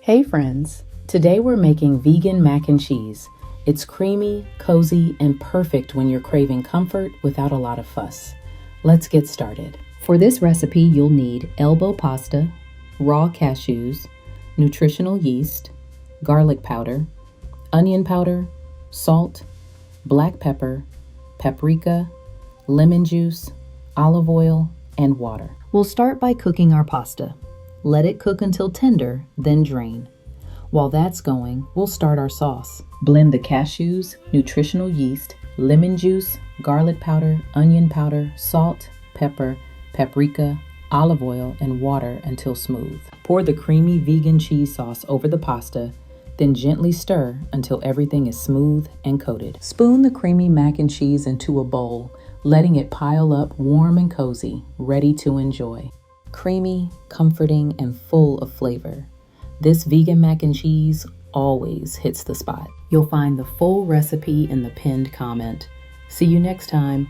Hey friends, today we're making vegan mac and cheese. It's creamy, cozy, and perfect when you're craving comfort without a lot of fuss. Let's get started. For this recipe, you'll need elbow pasta, raw cashews, nutritional yeast, garlic powder, onion powder, salt, black pepper, paprika, lemon juice, olive oil, and water. We'll start by cooking our pasta. Let it cook until tender, then drain. While that's going, we'll start our sauce. Blend the cashews, nutritional yeast, lemon juice, garlic powder, onion powder, salt, pepper, paprika, olive oil, and water until smooth. Pour the creamy vegan cheese sauce over the pasta, then gently stir until everything is smooth and coated. Spoon the creamy mac and cheese into a bowl, letting it pile up warm and cozy, ready to enjoy. Creamy, comforting, and full of flavor. This vegan mac and cheese always hits the spot. You'll find the full recipe in the pinned comment. See you next time.